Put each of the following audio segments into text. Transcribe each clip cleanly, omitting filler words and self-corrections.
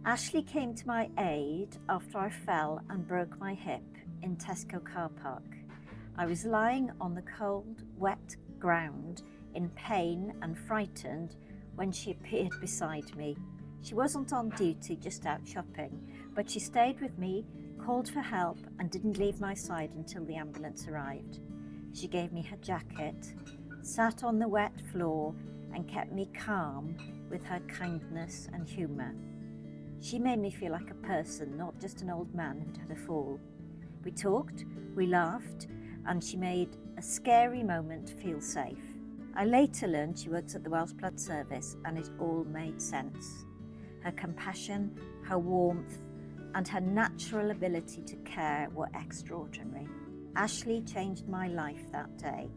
Ashley came to my aid after I fell and broke my hip in Tesco car park. I was lying on the cold, wet ground in pain and frightened when she appeared beside me. She wasn't on duty, just out shopping, but she stayed with me, called for help and didn't leave my side until the ambulance arrived. She gave me her jacket, sat on the wet floor and kept me calm with her kindness and humour. She made me feel like a person, not just an old man who'd had a fall. We talked, we laughed, and she made a scary moment feel safe. I later learned she works at the Welsh Blood Service, and it all made sense. Her compassion, her warmth, and her natural ability to care were extraordinary. Ashley changed my life that day,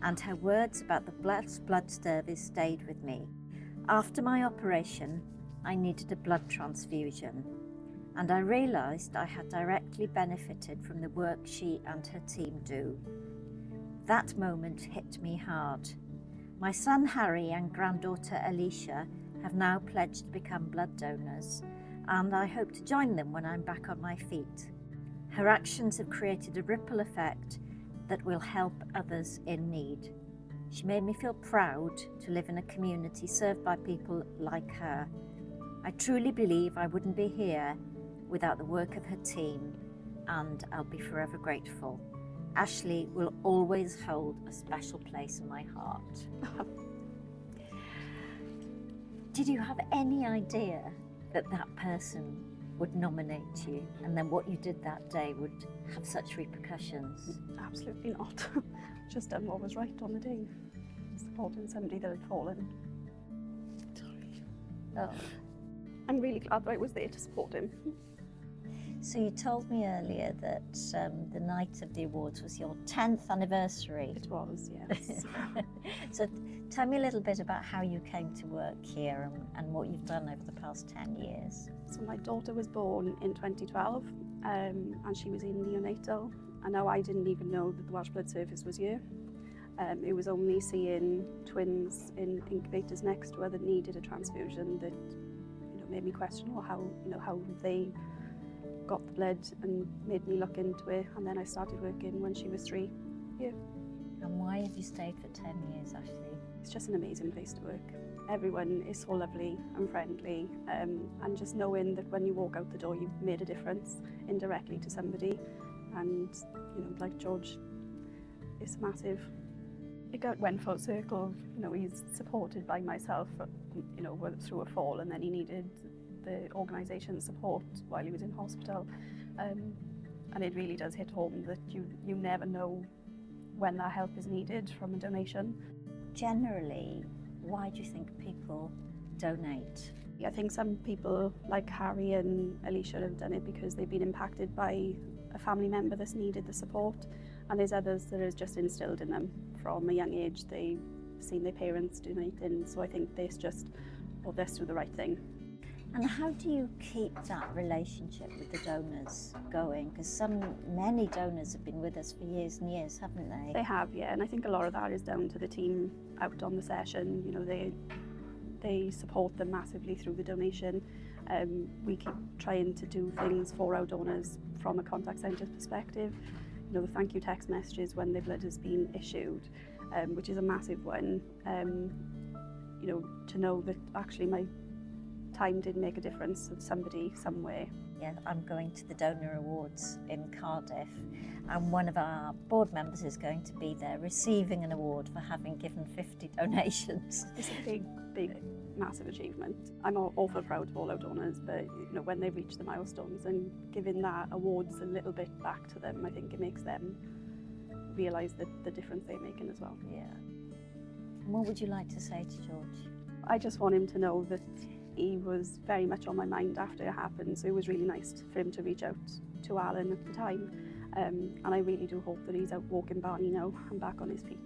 and her words about the Welsh Blood Service stayed with me. After my operation, I needed a blood transfusion, and I realised I had directly benefited from the work she and her team do. That moment hit me hard. My son Harry and granddaughter Alicia have now pledged to become blood donors, and I hope to join them when I'm back on my feet. Her actions have created a ripple effect that will help others in need. She made me feel proud to live in a community served by people like her. I truly believe I wouldn't be here without the work of her team, and I'll be forever grateful. Ashley will always hold a special place in my heart. Did you have any idea that that person would nominate you, and then what you did that day would have such repercussions? Absolutely not. Just done what was right on the day. Supporting somebody that had fallen. Sorry. Oh. I'm really glad that I was there to support him. So you told me earlier that the night of the awards was your 10th anniversary. It was, yes. So tell me a little bit about how you came to work here and what you've done over the past 10 years. So my daughter was born in 2012 and she was in neonatal, and now I didn't even know that the Welsh Blood Service was here. It was only seeing twins in incubators next to her that needed a transfusion that made me question how they got the blood, and made me look into it. And then I started working when she was 3. Yeah. And why have you stayed for 10 years, Ashley? It's just an amazing place to work. Everyone is so lovely and friendly, and just knowing that when you walk out the door you've made a difference indirectly to somebody, and like George, it's massive. It went full circle. He's supported by myself, through a fall, and then he needed the organisation's support while he was in hospital. And it really does hit home that you never know when that help is needed from a donation. Generally, why do you think people donate? I think some people, like Harry and Alicia, have done it because they've been impacted by a family member that's needed the support, and there's others that is just instilled in them from a young age. They've seen their parents donating, so I think let's do the right thing. And how do you keep that relationship with the donors going? Because many donors have been with us for years and years, haven't they? They have, yeah, and I think a lot of that is down to the team out on the session. They support them massively through the donation. We keep trying to do things for our donors from a contact centre perspective. The thank you text messages when their blood has been issued, which is a massive one. To know that actually my time did make a difference to somebody somewhere. Yeah, I'm going to the Donor Awards in Cardiff, and one of our board members is going to be there receiving an award for having given 50 donations. It's a big, massive achievement. I'm awful proud of all our donors, but when they reach the milestones and giving that awards a little bit back to them, I think it makes them realise the difference they're making as well. Yeah. And what would you like to say to George? I just want him to know that he was very much on my mind after it happened, so it was really nice for him to reach out to Alan at the time, and I really do hope that he's out walking Barney now and back on his feet.